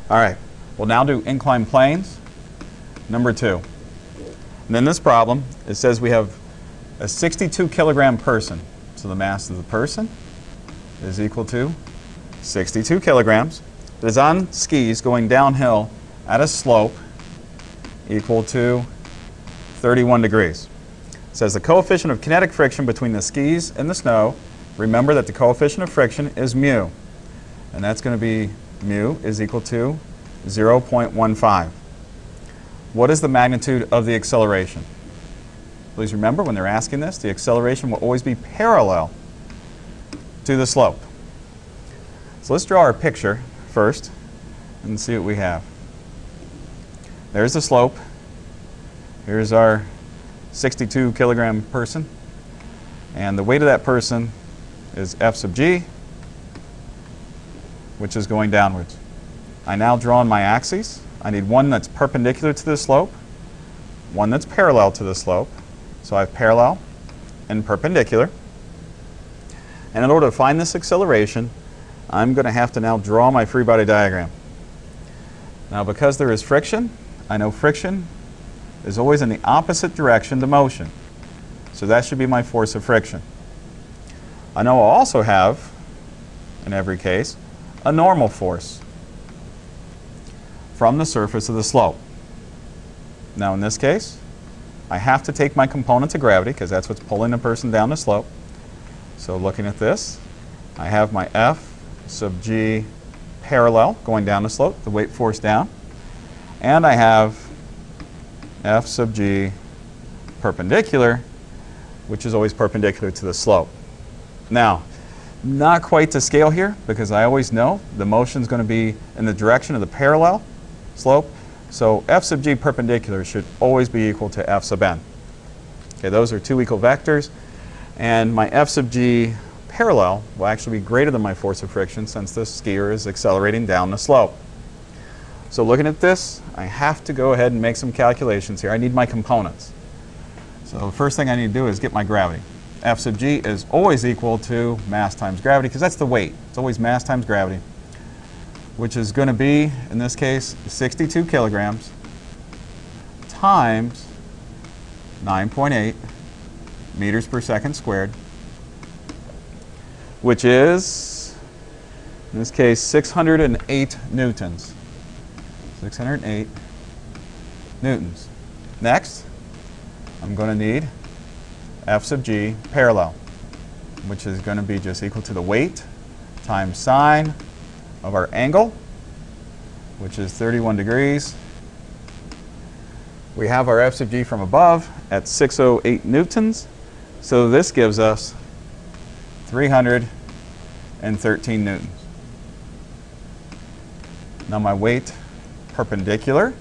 All right, we'll now do inclined planes, number 2. And in this problem, it says we have a 62 kilogram person. So the mass of the person is equal to 62 kilograms. It is on skis going downhill at a slope equal to 31 degrees. It says the coefficient of kinetic friction between the skis and the snow. Remember that the coefficient of friction is mu. And that's going to be mu is equal to 0.15. What is the magnitude of the acceleration? Please remember, when they're asking this, the acceleration will always be parallel to the slope. So let's draw our picture first and see what we have. There's the slope. Here's our 62 kilogram person. And the weight of that person is F sub g, which is going downwards. I now draw on my axes. I need one that's perpendicular to the slope, one that's parallel to the slope. So I have parallel and perpendicular. And in order to find this acceleration, I'm going to have to now draw my free body diagram. Now, because there is friction, I know friction is always in the opposite direction to motion. So that should be my force of friction. I know I'll also have, in every case, a normal force from the surface of the slope. Now in this case, I have to take my components of gravity because that's what's pulling the person down the slope. So looking at this, I have my F sub g parallel going down the slope, the weight force down, and I have F sub g perpendicular, which is always perpendicular to the slope. Now, not quite to scale here because I always know the motion is going to be in the direction of the parallel slope. So F sub g perpendicular should always be equal to F sub n. Okay, those are two equal vectors. And my F sub g parallel will actually be greater than my force of friction since this skier is accelerating down the slope. So looking at this, I have to go ahead and make some calculations here. I need my components. So the first thing I need to do is get my gravity. F sub g is always equal to mass times gravity because that's the weight. It's always mass times gravity, which is going to be, in this case, 62 kilograms times 9.8 meters per second squared, which is, in this case, 608 newtons. 608 newtons. Next, I'm going to need F sub g parallel, which is going to be just equal to the weight times sine of our angle, which is 31 degrees. We have our F sub g from above at 608 newtons, so this gives us 313 newtons. Now my weight perpendicular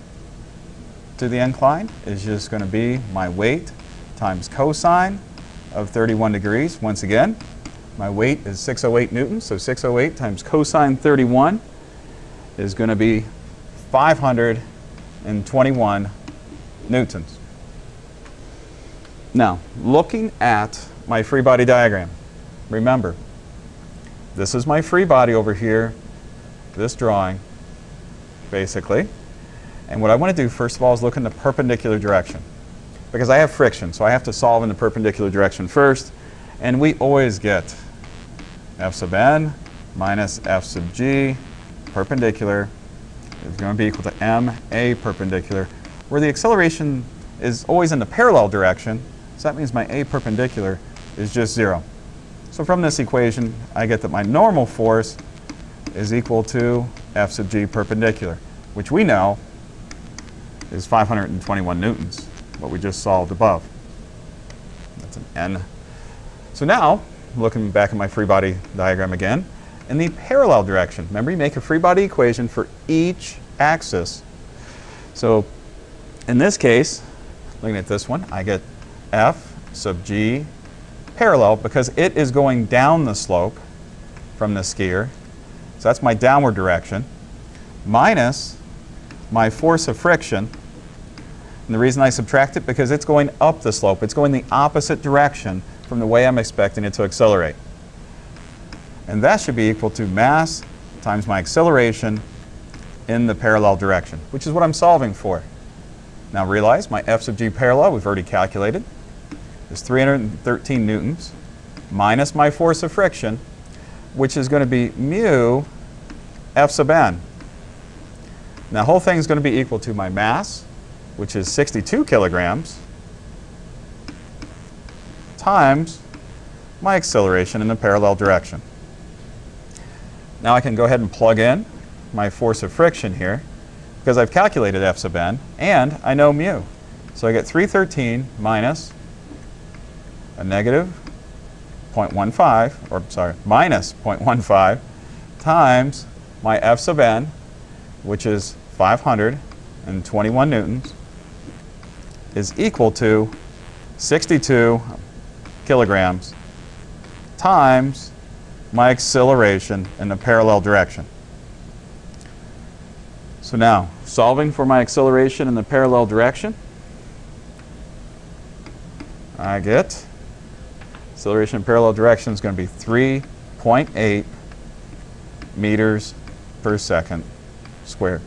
to the incline is just going to be my weight times cosine of 31 degrees. Once again, my weight is 608 newtons, so 608 times cosine 31 is going to be 521 newtons. Now, looking at my free body diagram, remember, this is my free body over here, this drawing, basically. And what I want to do, first of all, is look in the perpendicular direction. Because I have friction, so I have to solve in the perpendicular direction first. And we always get F sub n minus F sub g perpendicular is going to be equal to ma perpendicular, where the acceleration is always in the parallel direction. So that means my a perpendicular is just 0. So from this equation, I get that my normal force is equal to F sub g perpendicular, which we know is 521 newtons, what we just solved above. That's an n. So now, looking back at my free body diagram again, in the parallel direction, remember you make a free body equation for each axis. So in this case, looking at this one, I get F sub g parallel because it is going down the slope from the skier. So that's my downward direction, minus my force of friction. And the reason I subtract it, because it's going up the slope. It's going the opposite direction from the way I'm expecting it to accelerate. And that should be equal to mass times my acceleration in the parallel direction, which is what I'm solving for. Now realize my f sub g parallel, we've already calculated, is 313 newtons minus my force of friction, which is going to be mu F sub n. Now the whole thing is going to be equal to my mass, which is 62 kilograms, times my acceleration in the parallel direction. Now I can go ahead and plug in my force of friction here, because I've calculated F sub n, and I know mu. So I get 313 minus a negative 0.15, or sorry, minus 0.15 times my F sub n, which is 521 newtons, is equal to 62 kilograms times my acceleration in the parallel direction. So now, solving for my acceleration in the parallel direction, I get acceleration in parallel direction is going to be 3.8 meters per second squared.